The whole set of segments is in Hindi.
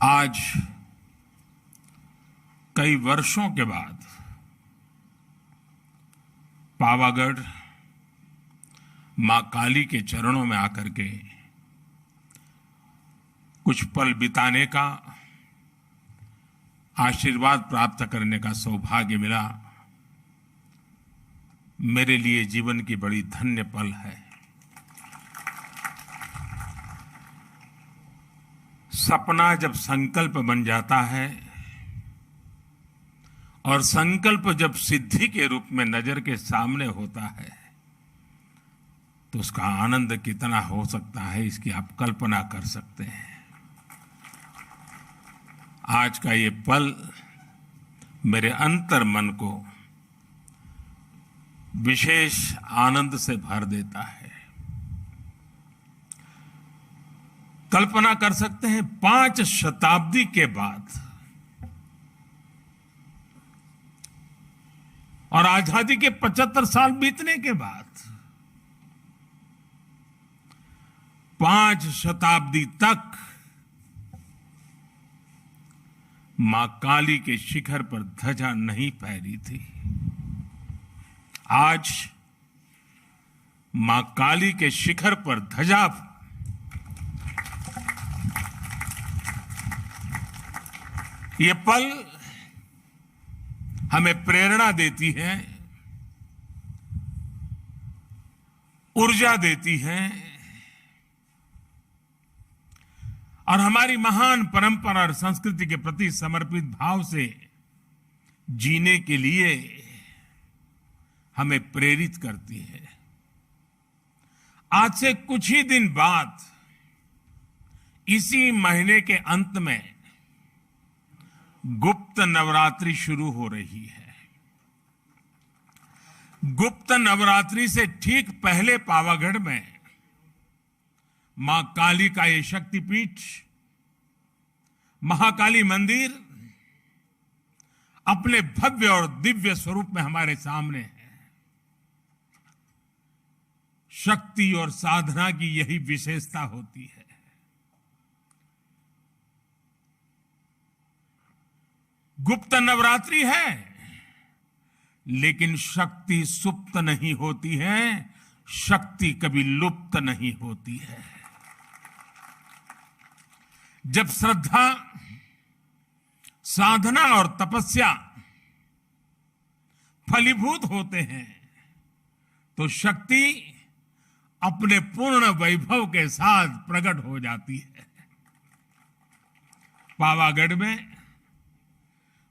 आज कई वर्षों के बाद पावागढ़ मां काली के चरणों में आकर के कुछ पल बिताने का, आशीर्वाद प्राप्त करने का सौभाग्य मिला। मेरे लिए जीवन की बड़ी धन्य पल है। सपना जब संकल्प बन जाता है और संकल्प जब सिद्धि के रूप में नजर के सामने होता है तो उसका आनंद कितना हो सकता है, इसकी आप कल्पना कर सकते हैं। आज का ये पल मेरे अंतर मन को विशेष आनंद से भर देता है। कल्पना कर सकते हैं 5 शताब्दी के बाद और आजादी के 75 साल बीतने के बाद 5 शताब्दी तक मां काली के शिखर पर ध्वजा नहीं फहरी थी। आज मां काली के शिखर पर ध्वजा ये पल हमें प्रेरणा देती है, ऊर्जा देती है और हमारी महान परंपरा और संस्कृति के प्रति समर्पित भाव से जीने के लिए हमें प्रेरित करती है। आज से कुछ ही दिन बाद इसी महीने के अंत में गुप्त नवरात्रि शुरू हो रही है। गुप्त नवरात्रि से ठीक पहले पावागढ़ में मां काली का ये शक्तिपीठ महाकाली मंदिर अपने भव्य और दिव्य स्वरूप में हमारे सामने है। शक्ति और साधना की यही विशेषता होती है। गुप्त नवरात्रि है, लेकिन शक्ति सुप्त नहीं होती है, शक्ति कभी लुप्त नहीं होती है। जब श्रद्धा, साधना और तपस्या फलीभूत होते हैं तो शक्ति अपने पूर्ण वैभव के साथ प्रकट हो जाती है। पावागढ़ में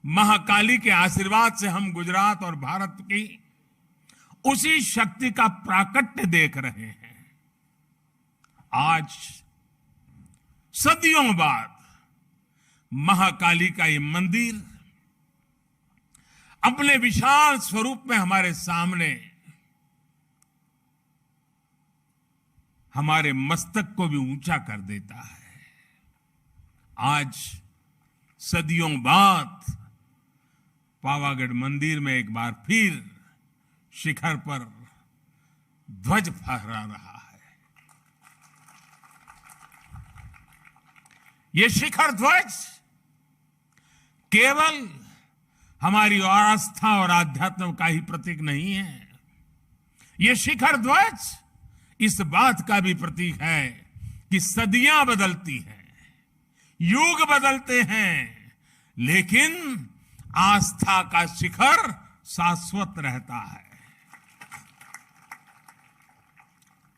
महाकाली के आशीर्वाद से हम गुजरात और भारत की उसी शक्ति का प्राकट्य देख रहे हैं। आज सदियों बाद महाकाली का ये मंदिर अपने विशाल स्वरूप में हमारे सामने हमारे मस्तक को भी ऊंचा कर देता है। आज सदियों बाद पावागढ़ मंदिर में एक बार फिर शिखर पर ध्वज फहरा रहा है। ये शिखर ध्वज केवल हमारी आस्था और आध्यात्म का ही प्रतीक नहीं है। ये शिखर ध्वज इस बात का भी प्रतीक है कि सदियां बदलती हैं, युग बदलते हैं, लेकिन आस्था का शिखर शाश्वत रहता है।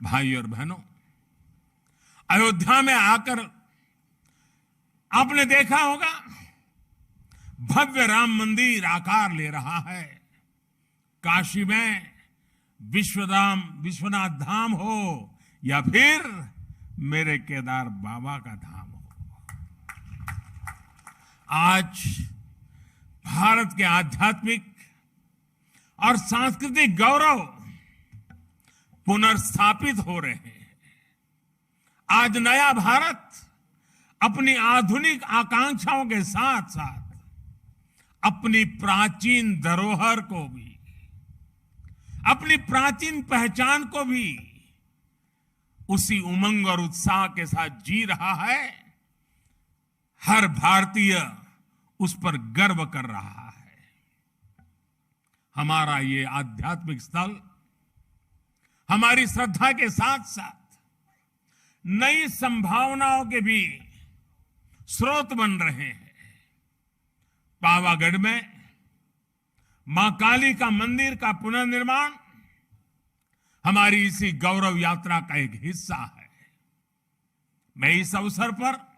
भाई और बहनों, अयोध्या में आकर आपने देखा होगा भव्य राम मंदिर आकार ले रहा है। काशी में विश्वनाथ धाम हो या फिर मेरे केदार बाबा का धाम हो, आज भारत के आध्यात्मिक और सांस्कृतिक गौरव पुनर्स्थापित हो रहे हैं। आज नया भारत अपनी आधुनिक आकांक्षाओं के साथ साथ अपनी प्राचीन धरोहर को भी, अपनी प्राचीन पहचान को भी उसी उमंग और उत्साह के साथ जी रहा है। हर भारतीय उस पर गर्व कर रहा है। हमारा ये आध्यात्मिक स्थल हमारी श्रद्धा के साथ साथ नई संभावनाओं के भी स्रोत बन रहे हैं। पावागढ़ में मां काली का मंदिर का पुनर्निर्माण हमारी इसी गौरव यात्रा का एक हिस्सा है। मैं इस अवसर पर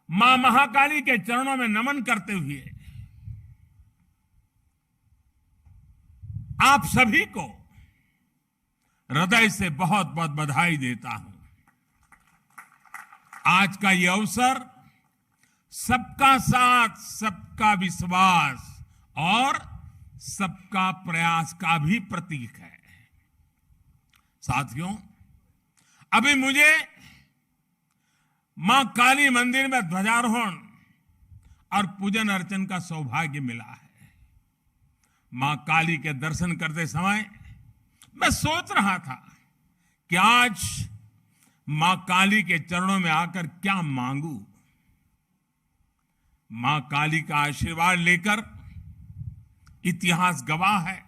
मां महाकाली के चरणों में नमन करते हुए आप सभी को हृदय से बहुत बहुत बधाई देता हूं। आज का ये अवसर सबका साथ, सबका विश्वास और सबका प्रयास का भी प्रतीक है। साथियों, अभी मुझे मां काली मंदिर में ध्वजारोहण और पूजन अर्चन का सौभाग्य मिला है। मां काली के दर्शन करते समय मैं सोच रहा था कि आज मां काली के चरणों में आकर क्या मांगू। मां काली का आशीर्वाद लेकर इतिहास गवाह है,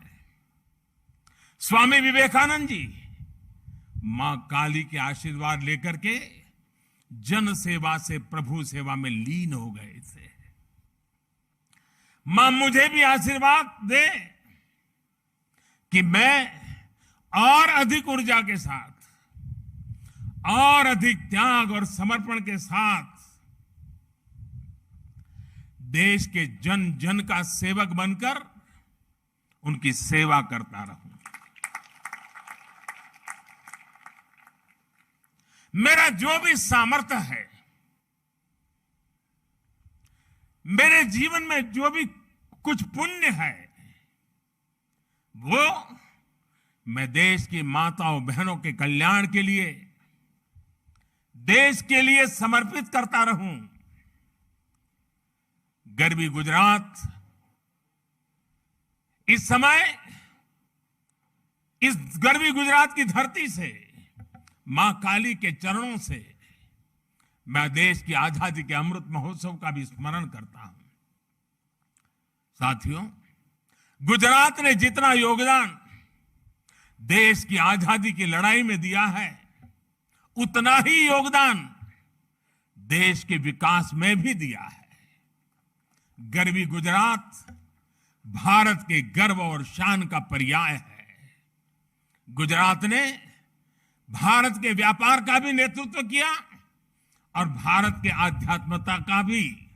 स्वामी विवेकानंद जी मां काली के आशीर्वाद लेकर के जन सेवा से प्रभु सेवा में लीन हो गए थे। मां मुझे भी आशीर्वाद दे कि मैं और अधिक ऊर्जा के साथ और अधिक त्याग और समर्पण के साथ देश के जन जन का सेवक बनकर उनकी सेवा करता रहूं। मेरा जो भी सामर्थ्य है, मेरे जीवन में जो भी कुछ पुण्य है, वो मैं देश की माताओं बहनों के कल्याण के लिए, देश के लिए समर्पित करता रहूं। गर्वी गुजरात इस समय इस गर्वी गुजरात की धरती से, मां काली के चरणों से मैं देश की आजादी के अमृत महोत्सव का भी स्मरण करता हूं। साथियों, गुजरात ने जितना योगदान देश की आजादी की लड़ाई में दिया है, उतना ही योगदान देश के विकास में भी दिया है। गर्वी गुजरात भारत के गर्व और शान का पर्याय है। गुजरात ने भारत के व्यापार का भी नेतृत्व किया और भारत के आध्यात्मता का भी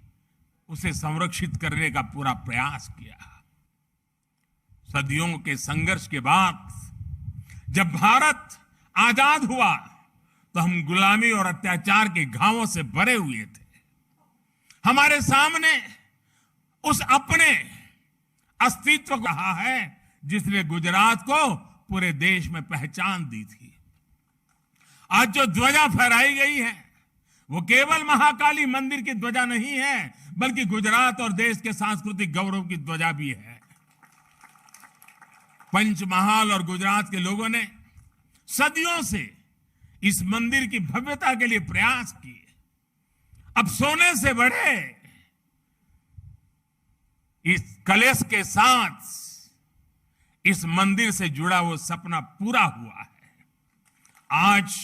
उसे संरक्षित करने का पूरा प्रयास किया। सदियों के संघर्ष के बाद जब भारत आजाद हुआ तो हम गुलामी और अत्याचार के घावों से भरे हुए थे। हमारे सामने उस अपने अस्तित्व को रहा है जिसने गुजरात को पूरे देश में पहचान दी थी। आज जो ध्वजा फहराई गई है वो केवल महाकाली मंदिर की ध्वजा नहीं है, बल्कि गुजरात और देश के सांस्कृतिक गौरव की ध्वजा भी है। पंचमहाल और गुजरात के लोगों ने सदियों से इस मंदिर की भव्यता के लिए प्रयास किए। अब सोने से बढ़े इस कलश के साथ इस मंदिर से जुड़ा वो सपना पूरा हुआ है। आज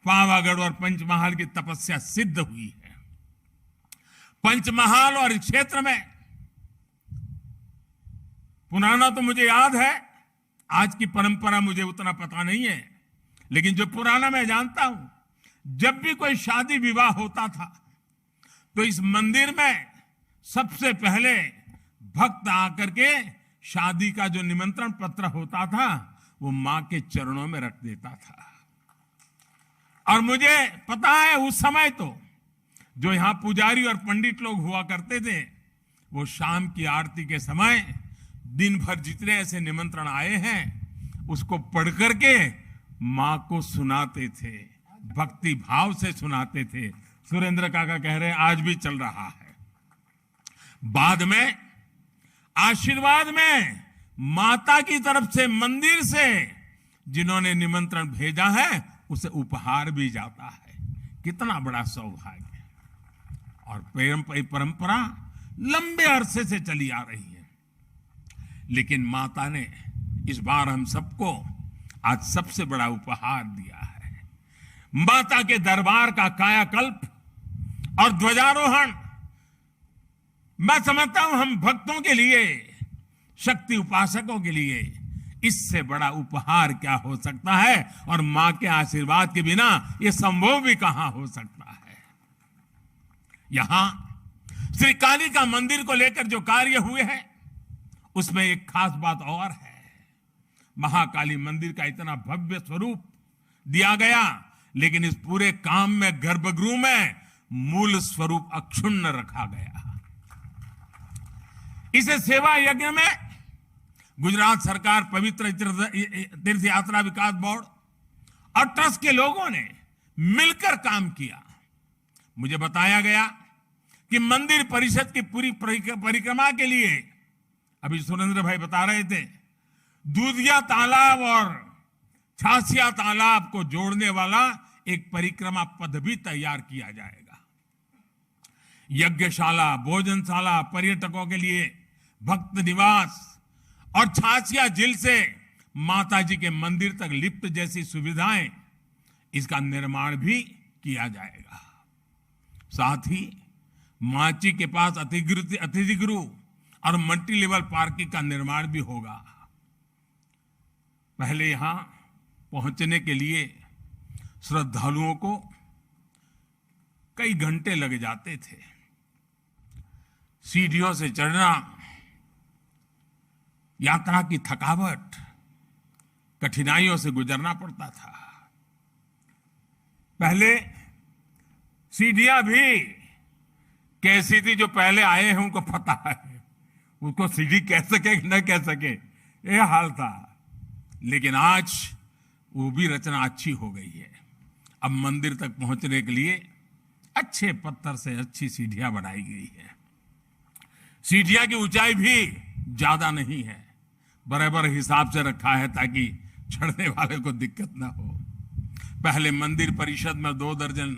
पावागढ़ और पंचमहाल की तपस्या सिद्ध हुई है। पंचमहाल और इस क्षेत्र में पुराना तो मुझे याद है, आज की परंपरा मुझे उतना पता नहीं है, लेकिन जो पुराना मैं जानता हूं, जब भी कोई शादी विवाह होता था तो इस मंदिर में सबसे पहले भक्त आकर के शादी का जो निमंत्रण पत्र होता था वो मां के चरणों में रख देता था। और मुझे पता है उस समय तो जो यहां पुजारी और पंडित लोग हुआ करते थे, वो शाम की आरती के समय दिन भर जितने ऐसे निमंत्रण आए हैं उसको पढ़ करके मां को सुनाते थे, भक्ति भाव से सुनाते थे। सुरेंद्र काका कह रहे हैं आज भी चल रहा है। बाद में आशीर्वाद में माता की तरफ से मंदिर से जिन्होंने निमंत्रण भेजा है उसे उपहार भी जाता है। कितना बड़ा सौभाग्य। और परंपरा लंबे अरसे से चली आ रही है। लेकिन माता ने इस बार हम सबको आज सबसे बड़ा उपहार दिया है। माता के दरबार का कायाकल्प और ध्वजारोहण। मैं समझता हूं हम भक्तों के लिए, शक्ति उपासकों के लिए इससे बड़ा उपहार क्या हो सकता है। और मां के आशीर्वाद के बिना यह संभव भी कहां हो सकता है। यहां श्री काली का मंदिर को लेकर जो कार्य हुए हैं उसमें एक खास बात और है। महाकाली मंदिर का इतना भव्य स्वरूप दिया गया, लेकिन इस पूरे काम में गर्भगृह में मूल स्वरूप अक्षुण्ण रखा गया। इसे सेवा यज्ञ में गुजरात सरकार, पवित्र तीर्थ यात्रा विकास बोर्ड और ट्रस्ट के लोगों ने मिलकर काम किया। मुझे बताया गया कि मंदिर परिषद की पूरी परिक्रमा के लिए, अभी सुरेंद्र भाई बता रहे थे, दूधिया तालाब और छासिया तालाब को जोड़ने वाला एक परिक्रमा पथ भी तैयार किया जाएगा। यज्ञशाला, भोजनशाला, पर्यटकों के लिए भक्त निवास और छासिया झील से माता जी के मंदिर तक लिफ्ट जैसी सुविधाएं, इसका निर्माण भी किया जाएगा। साथ ही माची के पास अतिथि गृह और मल्टी लेवल पार्किंग का निर्माण भी होगा। पहले यहां पहुंचने के लिए श्रद्धालुओं को कई घंटे लग जाते थे। सीढ़ियों से चढ़ना, यात्रा की थकावट, कठिनाइयों से गुजरना पड़ता था। पहले सीढ़ियां भी कैसी थी, जो पहले आए हैं उनको पता है। उसको सीढ़ी कह सके कि न कह सके, यह हाल था। लेकिन आज वो भी रचना अच्छी हो गई है। अब मंदिर तक पहुंचने के लिए अच्छे पत्थर से अच्छी सीढ़ियां बनाई गई है। सीढ़ियां की ऊंचाई भी ज्यादा नहीं है, बराबर हिसाब से रखा है ताकि चढ़ने वाले को दिक्कत ना हो। पहले मंदिर परिषद में 2 दर्जन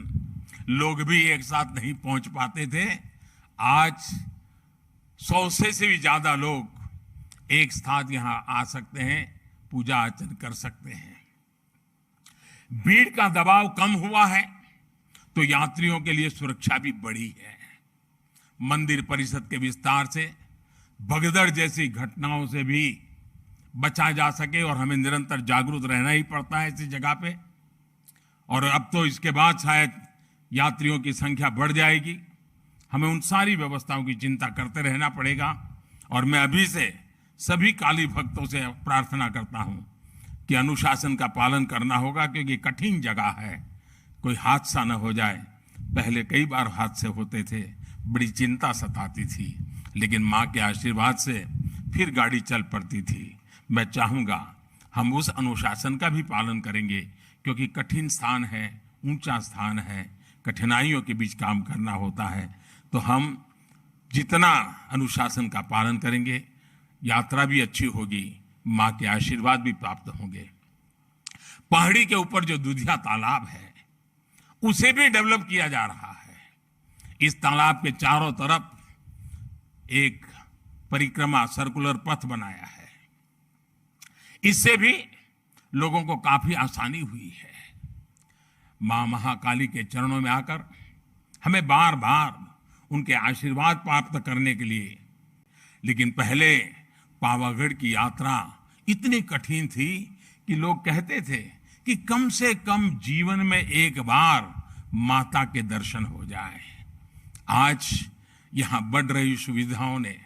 लोग भी एक साथ नहीं पहुंच पाते थे। आज 100 से भी ज्यादा लोग एक साथ यहां आ सकते हैं, पूजा अर्चन कर सकते हैं। भीड़ का दबाव कम हुआ है तो यात्रियों के लिए सुरक्षा भी बढ़ी है। मंदिर परिषद के विस्तार से भगदड़ जैसी घटनाओं से भी बचा जा सके, और हमें निरंतर जागरूक रहना ही पड़ता है ऐसी जगह पे। और अब तो इसके बाद शायद यात्रियों की संख्या बढ़ जाएगी, हमें उन सारी व्यवस्थाओं की चिंता करते रहना पड़ेगा। और मैं अभी से सभी काली भक्तों से प्रार्थना करता हूं कि अनुशासन का पालन करना होगा, क्योंकि कठिन जगह है, कोई हादसा न हो जाए। पहले कई बार हादसे होते थे, बड़ी चिंता सताती थी, लेकिन मां के आशीर्वाद से फिर गाड़ी चल पड़ती थी। मैं चाहूंगा हम उस अनुशासन का भी पालन करेंगे, क्योंकि कठिन स्थान है, ऊंचा स्थान है, कठिनाइयों के बीच काम करना होता है। तो हम जितना अनुशासन का पालन करेंगे, यात्रा भी अच्छी होगी, मां के आशीर्वाद भी प्राप्त होंगे। पहाड़ी के ऊपर जो दूधिया तालाब है उसे भी डेवलप किया जा रहा है। इस तालाब के चारों तरफ एक परिक्रमा, सर्कुलर पथ बनाया है। इससे भी लोगों को काफी आसानी हुई है। मां महाकाली के चरणों में आकर हमें बार बार उनके आशीर्वाद प्राप्त करने के लिए, लेकिन पहले पावागढ़ की यात्रा इतनी कठिन थी कि लोग कहते थे कि कम से कम जीवन में एक बार माता के दर्शन हो जाए। आज यहां बढ़ रही सुविधाओं ने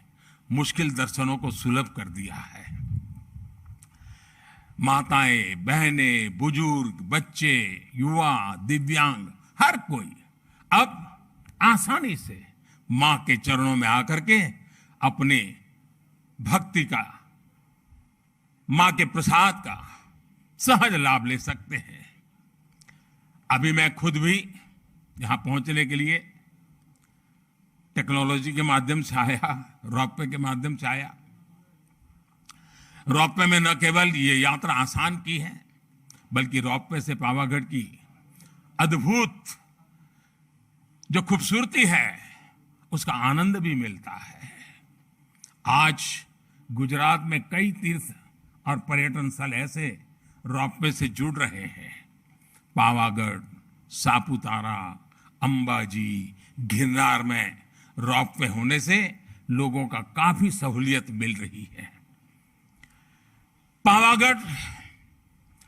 मुश्किल दर्शनों को सुलभ कर दिया है। माताएं, बहनें, बुजुर्ग, बच्चे, युवा, दिव्यांग, हर कोई अब आसानी से मां के चरणों में आकर के अपने भक्ति का, मां के प्रसाद का सहज लाभ ले सकते हैं। अभी मैं खुद भी यहां पहुंचने के लिए टेक्नोलॉजी के माध्यम से आया, रोपवे के माध्यम से आया। रोपवे में न केवल ये यात्रा आसान की है, बल्कि रोपवे से पावागढ़ की अद्भुत जो खूबसूरती है उसका आनंद भी मिलता है। आज गुजरात में कई तीर्थ और पर्यटन स्थल ऐसे रोपवे से जुड़ रहे हैं। पावागढ़, सापुतारा, अंबाजी, गिरनार में रोपवे होने से लोगों का काफी सहूलियत मिल रही है। पावागढ़,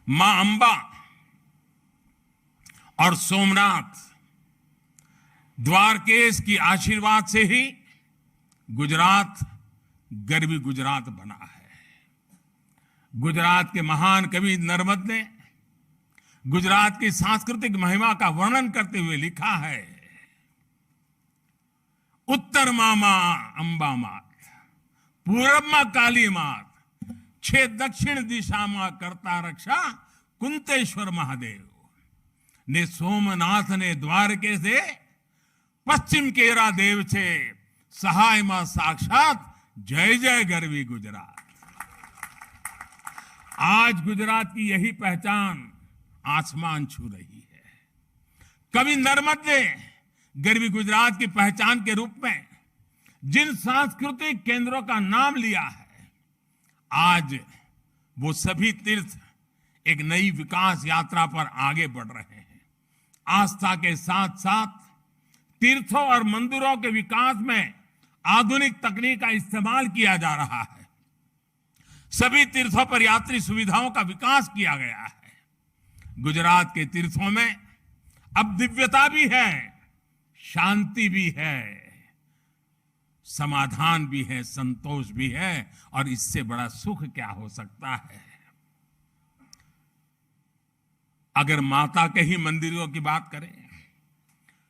मां अंबा और सोमनाथ, द्वारकेश की आशीर्वाद से ही गुजरात गरवी गुजरात बना है। गुजरात के महान कवि नर्मद ने गुजरात की सांस्कृतिक महिमा का वर्णन करते हुए लिखा है, उत्तर मामा अंबा मात, पूरब मां काली मात, छे दक्षिण दिशा मां करता रक्षा कुंतेश्वर महादेव ने सोमनाथ ने द्वारके से पश्चिम केरा देव छे सहाय मां साक्षात जय जय गरवी गुजरात। आज गुजरात की यही पहचान आसमान छू रही है। कवि नर्मद ने गरवी गुजरात की पहचान के रूप में जिन सांस्कृतिक केंद्रों का नाम लिया है, आज वो सभी तीर्थ एक नई विकास यात्रा पर आगे बढ़ रहे हैं। आस्था के साथ साथ तीर्थों और मंदिरों के विकास में आधुनिक तकनीक का इस्तेमाल किया जा रहा है। सभी तीर्थों पर यात्री सुविधाओं का विकास किया गया है। गुजरात के तीर्थों में अब दिव्यता भी है, शांति भी है, समाधान भी है, संतोष भी है, और इससे बड़ा सुख क्या हो सकता है। अगर माता के ही मंदिरों की बात करें,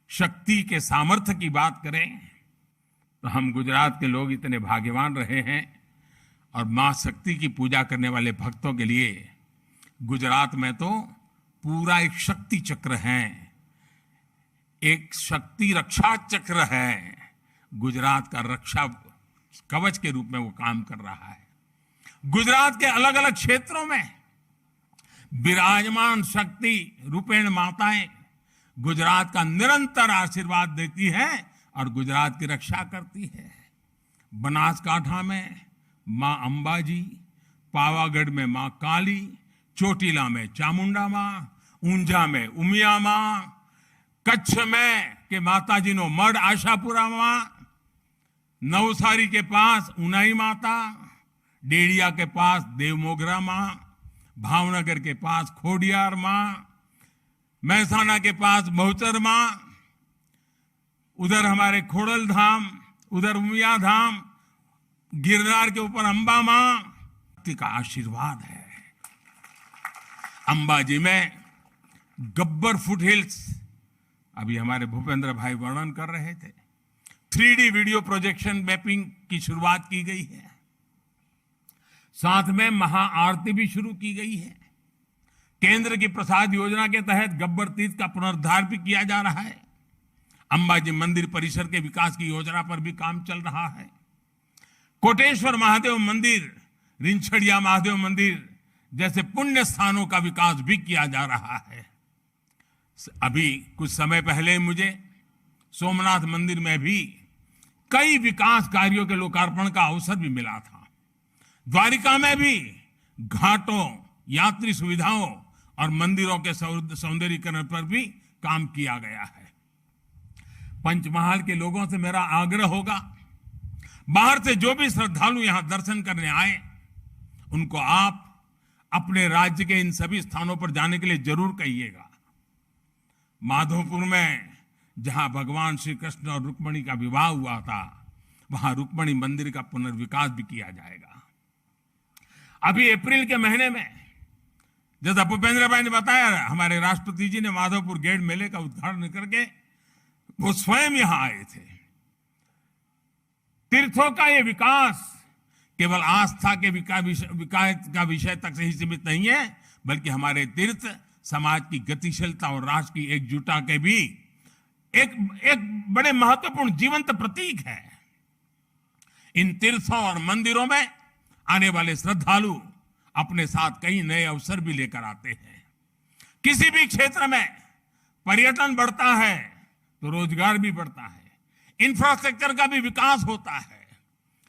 शक्ति के सामर्थ्य की बात करें, तो हम गुजरात के लोग इतने भाग्यवान रहे हैं। और मां शक्ति की पूजा करने वाले भक्तों के लिए गुजरात में तो पूरा एक शक्ति चक्र है, एक शक्ति रक्षा चक्र है। गुजरात का रक्षा कवच के रूप में वो काम कर रहा है। गुजरात के अलग अलग क्षेत्रों में विराजमान शक्ति रूपेण माताएं गुजरात का निरंतर आशीर्वाद देती है और गुजरात की रक्षा करती है। बनासकांठा में मां अंबाजी, पावागढ़ में मां काली, चोटीला में चामुंडा मां, ऊंझा में उमिया मां, कच्छ में के माताजी नो मढ़ आशापुरा मां, नवसारी के पास उनाई माता, डेड़िया के पास देवमोगरा मां, भावनगर के पास खोडियार मां, महसाना के पास बहुचर मां, उधर हमारे खोड़ल धाम, उधर उमिया धाम, गिरनार के ऊपर अंबा मां का आशीर्वाद है। अंबाजी में गब्बर फुट हिल्स, अभी हमारे भूपेंद्र भाई वर्णन कर रहे थे, 3D वीडियो प्रोजेक्शन मैपिंग की शुरुआत की गई है। साथ में महाआरती भी शुरू की गई है। केंद्र की प्रसाद योजना के तहत गब्बर तीर्थ का पुनरुद्धार भी किया जा रहा है। अंबाजी मंदिर परिसर के विकास की योजना पर भी काम चल रहा है। कोटेश्वर महादेव मंदिर, रिंछड़िया महादेव मंदिर जैसे पुण्य स्थानों का विकास भी किया जा रहा है। अभी कुछ समय पहले मुझे सोमनाथ मंदिर में भी कई विकास कार्यों के लोकार्पण का अवसर भी मिला था। द्वारिका में भी घाटों, यात्री सुविधाओं और मंदिरों के सौंदर्यीकरण पर भी काम किया गया है। पंचमहाल के लोगों से मेरा आग्रह होगा, बाहर से जो भी श्रद्धालु यहां दर्शन करने आए, उनको आप अपने राज्य के इन सभी स्थानों पर जाने के लिए जरूर कहिएगा। माधोपुर में जहां भगवान श्री कृष्ण और रुक्मिणी का विवाह हुआ था, वहां रुक्मिणी मंदिर का पुनर्विकास भी किया जाएगा। अभी अप्रैल के महीने में, जैसा भूपेंद्र भाई ने बताया, हमारे राष्ट्रपति जी ने माधोपुर गेट मेले का उद्घाटन करके वो स्वयं यहां आए थे। तीर्थों का ये विकास केवल आस्था के विकास का विषय तक से ही सीमित नहीं है, बल्कि हमारे तीर्थ समाज की गतिशीलता और राष्ट्र की एकजुटता के भी एक बड़े महत्वपूर्ण जीवंत प्रतीक है। इन तीर्थों और मंदिरों में आने वाले श्रद्धालु अपने साथ कई नए अवसर भी लेकर आते हैं। किसी भी क्षेत्र में पर्यटन बढ़ता है तो रोजगार भी बढ़ता है। इंफ्रास्ट्रक्चर का भी विकास होता है।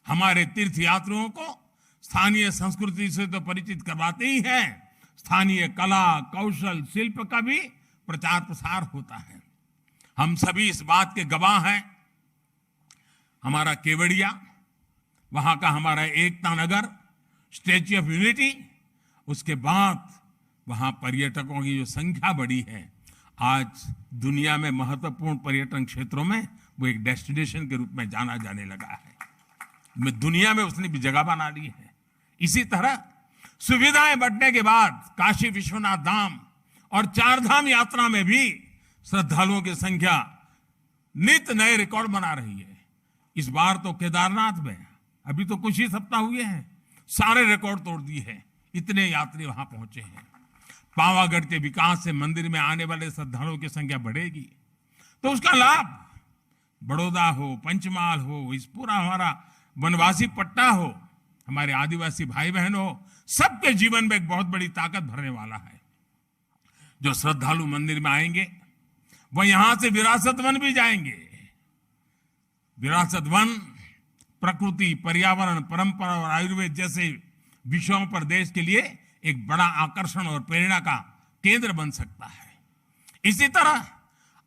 हमारे तीर्थ यात्रियों को स्थानीय संस्कृति से तो परिचित करवाते ही हैं, स्थानीय कला, कौशल, शिल्प का भी प्रचार प्रसार होता है। हम सभी इस बात के गवाह हैं। हमारा केवड़िया, वहां का हमारा Ekta Nagar, statue of unity, उसके बाद वहां पर्यटकों की जो संख्या बढ़ी है, आज दुनिया में महत्वपूर्ण पर्यटन क्षेत्रों में वो एक डेस्टिनेशन के रूप में जाना जाने लगा है। दुनिया में उसने भी जगह बना ली है। इसी तरह सुविधाएं बढ़ने के बाद काशी विश्वनाथ धाम और चार धाम यात्रा में भी श्रद्धालुओं की संख्या नित नए रिकॉर्ड बना रही है। इस बार तो केदारनाथ में अभी तो कुछ ही सप्ताह हुए हैं, सारे रिकॉर्ड तोड़ दिए हैं, इतने यात्री वहां पहुंचे हैं। पावागढ़ के विकास से मंदिर में आने वाले श्रद्धालुओं की संख्या बढ़ेगी, तो उसका लाभ बड़ौदा हो, पंचमहाल हो, इस पूरा हमारा वनवासी पट्टा हो, हमारे आदिवासी भाई बहन हो, सबके जीवन में एक बहुत बड़ी ताकत भरने वाला है। जो श्रद्धालु मंदिर में आएंगे वह यहां से विरासत वन भी जाएंगे। विरासत वन प्रकृति, पर्यावरण, परंपरा और आयुर्वेद जैसे विषयों पर देश के लिए एक बड़ा आकर्षण और प्रेरणा का केंद्र बन सकता है। इसी तरह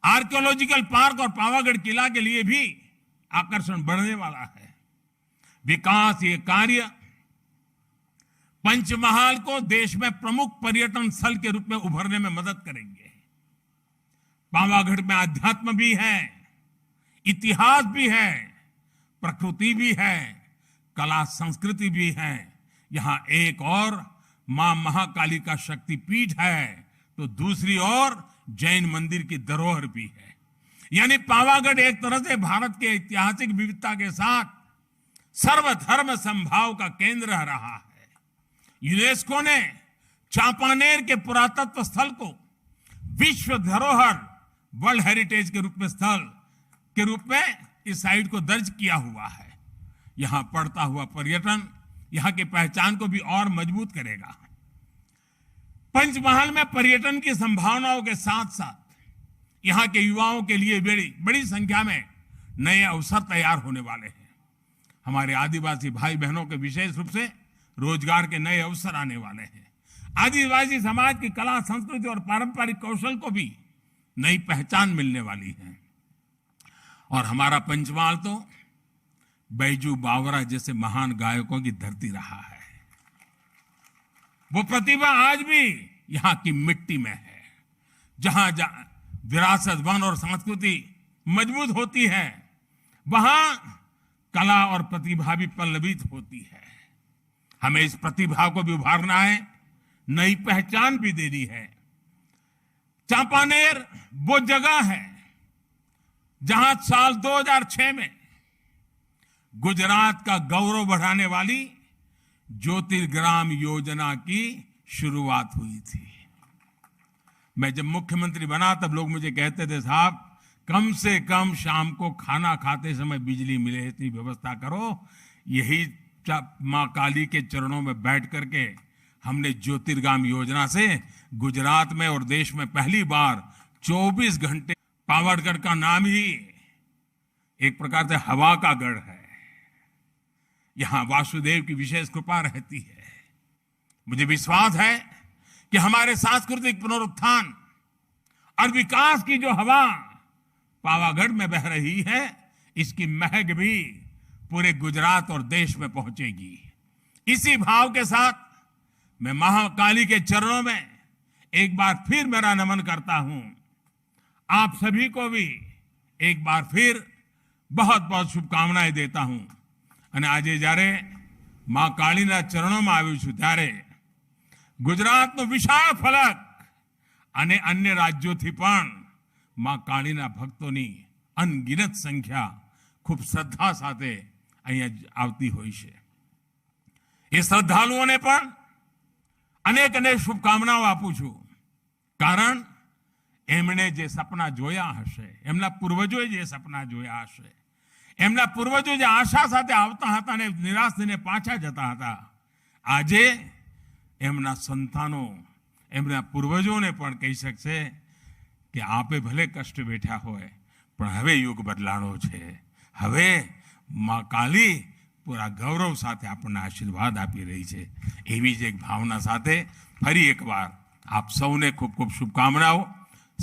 आर्कियोलॉजिकल पार्क और पावागढ़ किला के लिए भी आकर्षण बढ़ने वाला है। विकास ये कार्य पंचमहाल को देश में प्रमुख पर्यटन स्थल के रूप में उभरने में मदद करेंगे। पावागढ़ में अध्यात्म भी है, इतिहास भी है, प्रकृति भी है, कला संस्कृति भी है। यहां एक और मां महाकाली का शक्तिपीठ है, तो दूसरी ओर जैन मंदिर की धरोहर भी है। यानी पावागढ़ एक तरह से भारत के ऐतिहासिक विविधता के साथ सर्वधर्म संभाव का केंद्र रहा है। यूनेस्को ने चांपानेर के पुरातत्व स्थल को विश्व धरोहर, वर्ल्ड हेरिटेज के रूप में स्थल के रूप में इस साइट को दर्ज किया हुआ है। यहां बढ़ता हुआ पर्यटन यहां की पहचान को भी और मजबूत करेगा। पंचमहाल में पर्यटन की संभावनाओं के साथ साथ यहां के युवाओं के लिए बड़ी संख्या में नए अवसर तैयार होने वाले हैं। हमारे आदिवासी भाई बहनों के विशेष रूप से रोजगार के नए अवसर आने वाले हैं। आदिवासी समाज की कला, संस्कृति और पारंपरिक कौशल को भी नई पहचान मिलने वाली है। और हमारा पंचमहाल तो बैजू बावरा जैसे महान गायकों की धरती रहा है। वो प्रतिभा आज भी यहां की मिट्टी में है। जहां विरासत, वन और संस्कृति मजबूत होती है, वहां कला और प्रतिभा भी पल्लवित होती है। हमें इस प्रतिभा को भी उभारना है, नई पहचान भी देनी है। चांपानेर वो जगह है जहां साल 2006 में गुजरात का गौरव बढ़ाने वाली ज्योतिर्ग्राम योजना की शुरुआत हुई थी। मैं जब मुख्यमंत्री बना तब लोग मुझे कहते थे, साहब कम से कम शाम को खाना खाते समय बिजली मिले इतनी व्यवस्था करो। यही मां काली के चरणों में बैठ करके हमने ज्योतिर्ग्राम योजना से गुजरात में और देश में पहली बार 24 घंटे, पावागढ़ का नाम ही एक प्रकार से हवा का गढ़ है। यहां वासुदेव की विशेष कृपा रहती है। मुझे विश्वास है कि हमारे सांस्कृतिक पुनरुत्थान और विकास की जो हवा पावागढ़ में बह रही है, इसकी महक भी पूरे गुजरात और देश में पहुंचेगी। इसी भाव के साथ मैं महाकाली के चरणों में एक बार फिर मेरा नमन करता हूं। आप सभी को भी एक बार फिर बहुत बहुत शुभकामनाएं देता हूं। અને આજે જ્યારે માં કાળીના ચરણોમાં આવ્યું છું, ત્યારે ગુજરાતનો વિશાળ ફલક અને અન્ય રાજ્યોથી પણ માં કાળીના ભક્તોની અનગિનત સંખ્યા ખૂબ શ્રદ્ધા સાથે અહીંયા આવતી હોય છે। એ શ્રદ્ધાળુઓને પણ અનેક અનેક શુભકામનાઓ આપું છું, કારણ એમણે જે સપના જોયા હશે, એમના પૂર્વજોએ જે સપના જોયા હશે, એમના પૂર્વજો જે આશા સાથે આવતા હતા અને નિરાશ થઈને પાછા જતા હતા, આજે એમના સંતાનો એમના પૂર્વજોને પણ કહી શકશે કે આપે ભલે કષ્ટ વેઠ્યા હોય, પણ હવે યુગ બદલાણો છે। હવે માં કાલી પૂરા ગૌરવ સાથે આપણને આશીર્વાદ આપી રહી છે. એવી જ એક ભાવના સાથે ફરી એકવાર આપ સૌને ખૂબ ખૂબ શુભકામનાઓ.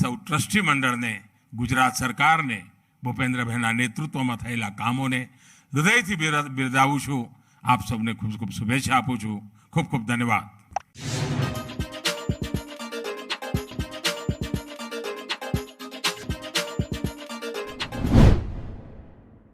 સૌ ટ્રસ્ટી મંડળને, ગુજરાત સરકારને, ભૂપેન્દ્રભાઈના નેતૃત્વમાં થયેલા કામોને હૃદયથી બિરદાવું છું. આપ સૌને ખૂબ ખૂબ શુભેચ્છા આપું છું. ખૂબ ખૂબ ધન્યવાદ.